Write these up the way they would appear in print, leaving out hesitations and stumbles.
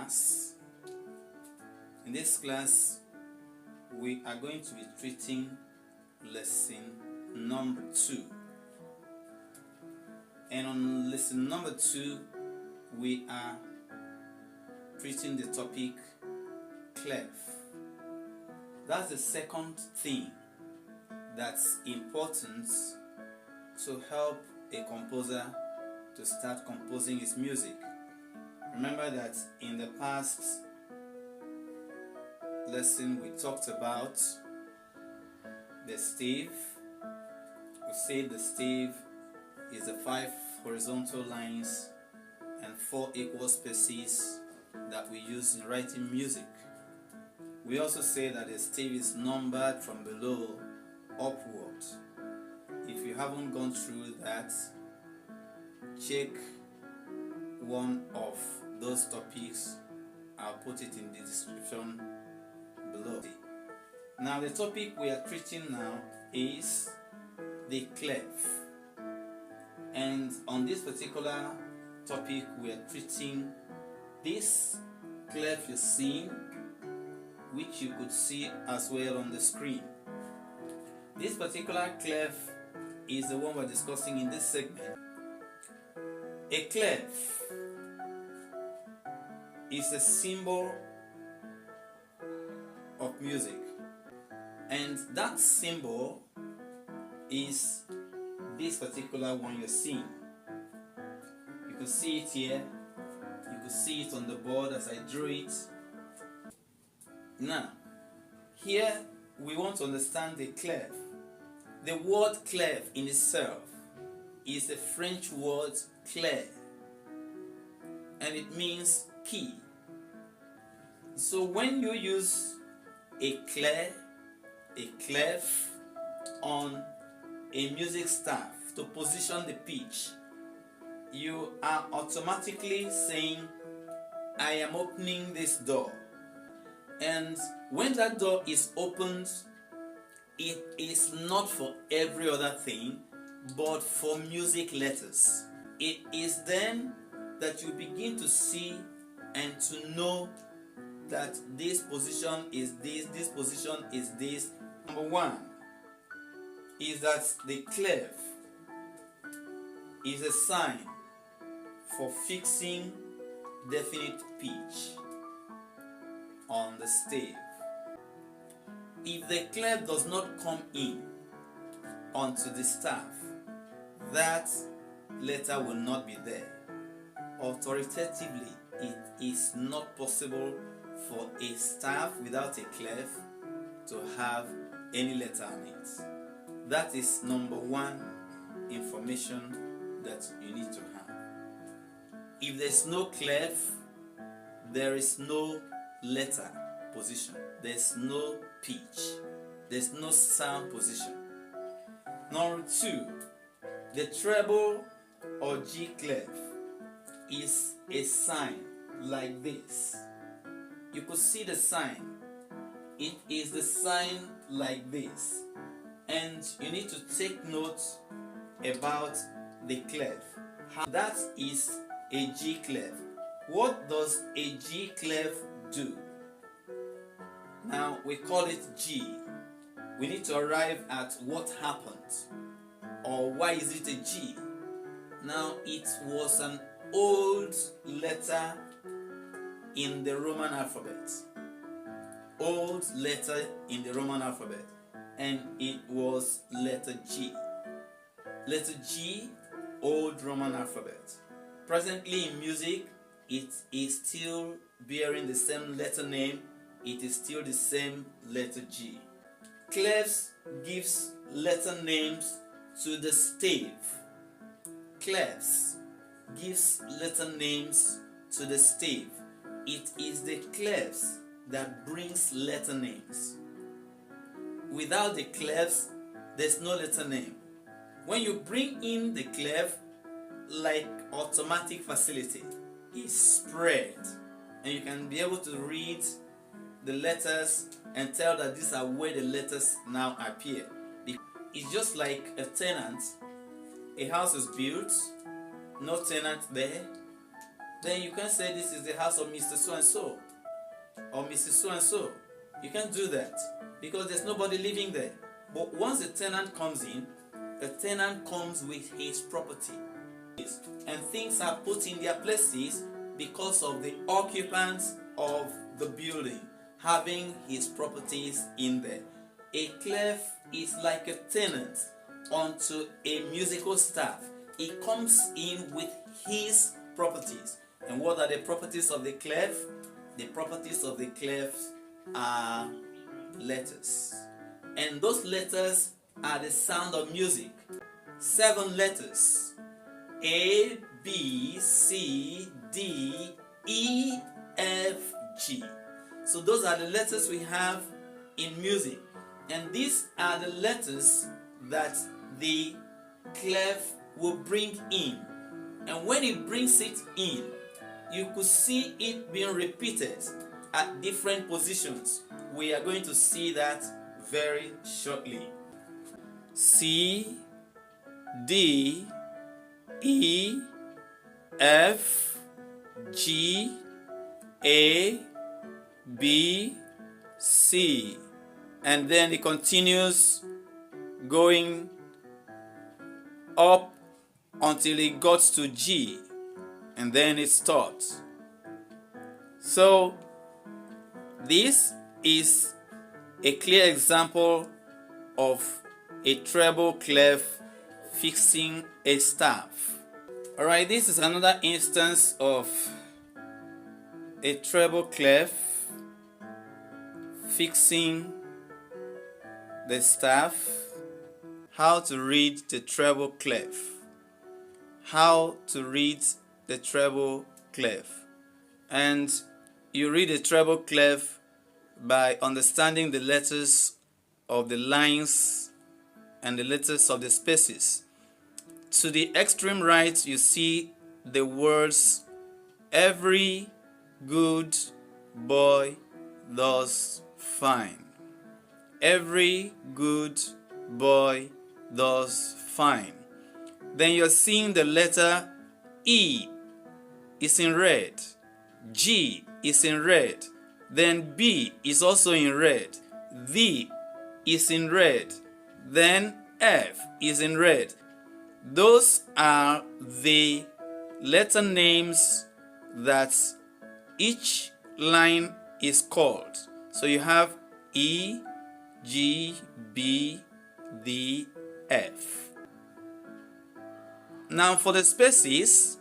class. In this class, we are going to be treating lesson number 2. And on lesson number 2, we are treating the topic Clef. That's the second thing that's important to help a composer to start composing his music. Remember that in the past lesson we talked about the stave. We said the stave is the 5 horizontal lines and 4 equal spaces that we use in writing music. We also say that the stave is numbered from below upward. If you haven't gone through that, check one of those topics. I'll put it in the description below. Now the topic we are treating now is the clef, and on this particular topic we are treating this clef you're seeing, which you could see as well on the screen. This particular clef is the one we're discussing in this segment. A clef is a symbol of music, and that symbol is this particular one you're seeing. You can see it here, you can see it on the board as I drew it. Now, here we want to understand the clef. The word clef in itself is the French word clair, and it means key. So when you use a clair, a clef on a music staff to position the pitch, you are automatically saying, I am opening this door. And when that door is opened, it is not for every other thing but for music letters. It is then that you begin to see and to know that this position is this position is this. Number 1 is that the clef is a sign for fixing definite pitch on the stave. If the clef does not come in onto the staff, that letter will not be there. Authoritatively, it is not possible for a staff without a clef to have any letter on it. That is number 1 information that you need to have. If there's no clef, there is no letter position, there's no pitch, there's no sound position. Number 2, the treble or G clef is a sign like this. You could see the sign. It is the sign like this, and you need to take note about the clef. That is a G clef. What does a G clef do? Now we call it G. We need to arrive at what happened, or why is it a G? Now it was an old letter in the Roman alphabet. Old letter in the Roman alphabet, and it was letter G. Letter G, old Roman alphabet. Presently in music, it is still bearing the same letter name. It is still the same letter G. Clefs gives letter names to the stave. Clefs gives letter names to the stave. It is the clefs that brings letter names. Without the clefs, there's no letter name. When you bring in the clef, like automatic facility, it spread, and you can be able to read the letters and tell that these are where the letters now appear. It's just like a tenant. A house is built, no tenant there, then you can say this is the house of Mr. So-and-so or Mrs. So-and-so. You can't do that because there's nobody living there. But once the tenant comes in, the tenant comes with his property. And things are put in their places because of the occupants of the building having his properties in there. A clef is like a tenant onto a musical staff. He comes in with his properties. And what are the properties of the clef? The properties of the clefs are letters. And those letters are the sound of music. 7 letters. A, B, C, D, E, F, G. So those are the letters we have in music. And these are the letters that the clef will bring in. And when it brings it in, you could see it being repeated at different positions. We are going to see that very shortly. C, D, E, F, G, A, B, C. And then it continues going up until it got to G. And then it stops. So this is a clear example of a treble clef fixing a staff. Alright, this is another instance of a treble clef fixing the staff. How to read the treble clef. How to read the treble clef. And you read the treble clef by understanding the letters of the lines and the letters of the spaces. To the extreme right, you see the words, every good boy does fine. Every good boy does fine. Then you're seeing the letter E is in red. G is in red. Then B is also in red. D is in red. Then F is in red. Those are the letter names that each line is called. So you have E, G, B, D, F. Now for the spaces,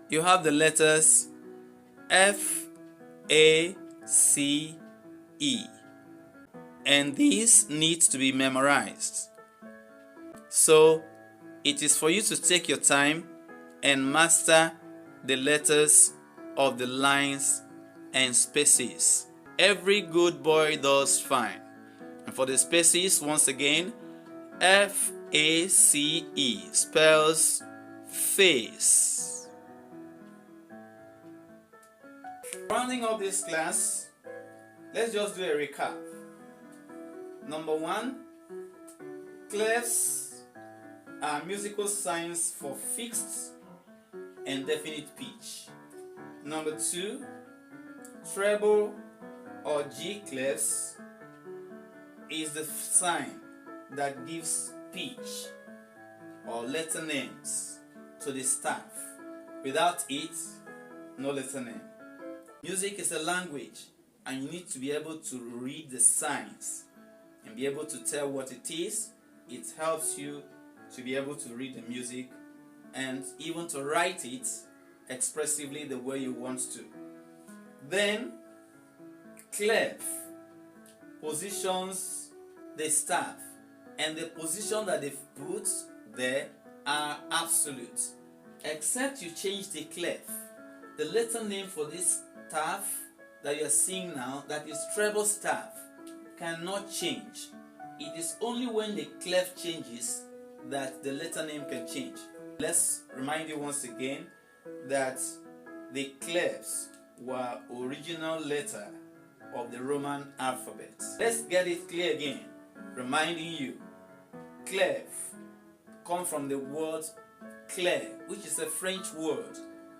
you have the letters F, A, C, E. And these need to be memorized. So it is for you to take your time and master the letters of the lines and spaces. Every good boy does fine. And for the spaces, once again, F-A-C-E spells face. Rounding up this class, let's just do a recap. Number 1, clefs are musical signs for fixed and definite pitch. Number 2, treble or G clefs is the sign that gives pitch or letter names to the staff. Without it, no letter name. Music is a language, and you need to be able to read the signs and be able to tell what it is. It helps you to be able to read the music and even to write it expressively the way you want to. Then, clef positions the staff, and the position that they've put there are absolute. Except you change the clef. The letter name for this staff that you're seeing now, that is treble staff, cannot change. It is only when the clef changes that the letter name can change. Let's remind you once again that the clefs were original letter of the Roman alphabet. Let's get it clear again, reminding you, clef come from the word clair, which is a French word,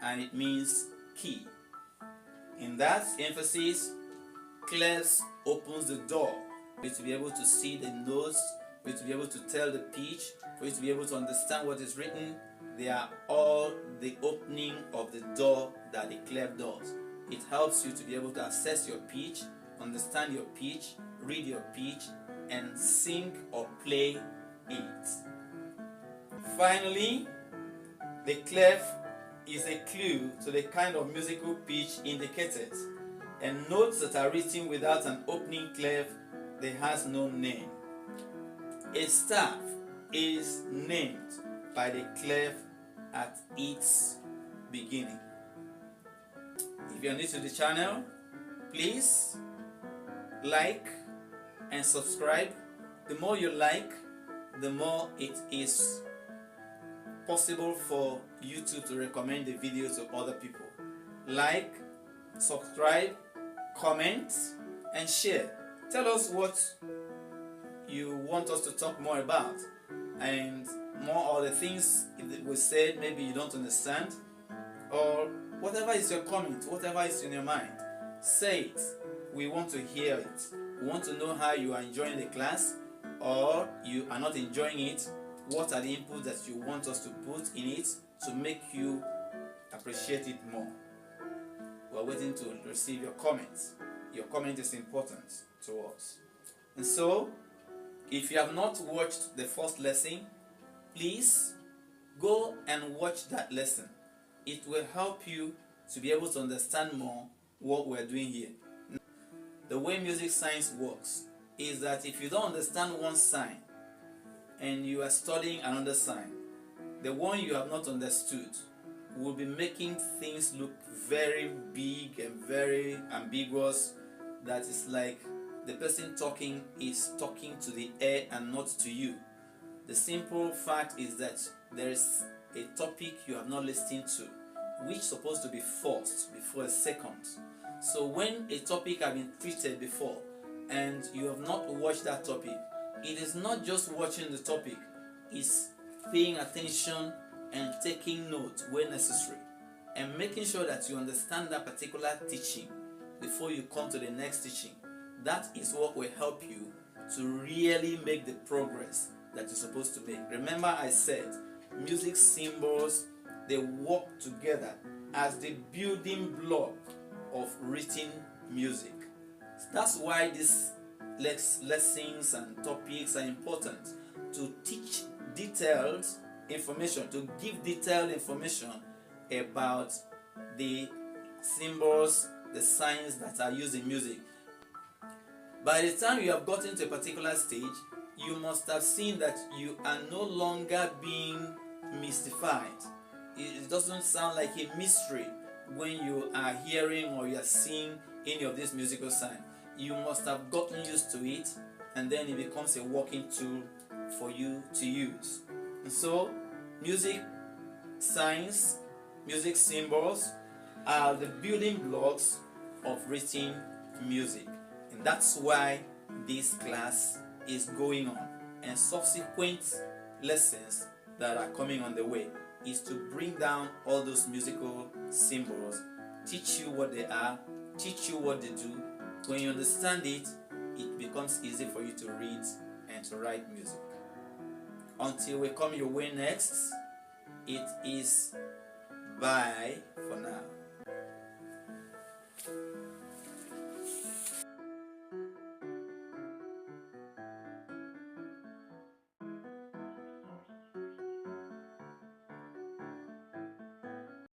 and it means key. In that emphasis, Clefs opens the door for you to be able to see the notes, for you to be able to tell the pitch, for you to be able to understand what is written. They are all the opening of the door that the clef does. It helps you to be able to assess your pitch, understand your pitch, read your pitch, and sing or play it. Finally, the clef is a clue to the kind of musical pitch indicated, and notes that are written without an opening clef, they has no name. A staff is named by the clef at its beginning. If you are new to the channel, please like and subscribe. The more you like, the more it is possible for YouTube to recommend the video to other people. Like, subscribe, comment, and share. Tell us what you want us to talk more about, and more of the things that we said maybe you don't understand, or whatever is your comment, whatever is in your mind, say it. We want to hear it. We want to know how you are enjoying the class, or you are not enjoying it. What are the inputs that you want us to put in it to make you appreciate it more? We are waiting to receive your comments. Your comment is important to us. And so, if you have not watched the first lesson, please go and watch that lesson. It will help you to be able to understand more what we're doing here. The way music science works is that if you don't understand one sign and you are studying another sign, the one you have not understood will be making things look very big and very ambiguous. That is like the person talking is talking to the air and not to you. The simple fact is that there is a topic you have not listened to, which is supposed to be first before a second. So when a topic has been treated before and you have not watched that topic, it is not just watching the topic, it's paying attention and taking note where necessary, and making sure that you understand that particular teaching before you come to the next teaching. That is what will help you to really make the progress that you're supposed to make. Remember I said music symbols, they work together as the building block of written music. That's why these lessons and topics are important, to teach detailed information, to give detailed information about the symbols, the signs that are used in music. By the time you have gotten to a particular stage, you must have seen that you are no longer being mystified. It doesn't sound like a mystery when you are hearing or you are seeing any of these musical signs. You must have gotten used to it, and then it becomes a working tool for you to use. And so, music signs, music symbols are the building blocks of written music. And that's why this class is going on, and subsequent lessons that are coming on the way is to bring down all those musical symbols, teach you what they are, teach you what they do. When you understand it, it becomes easy for you to read and to write music. Until we come your way next, it is bye for now.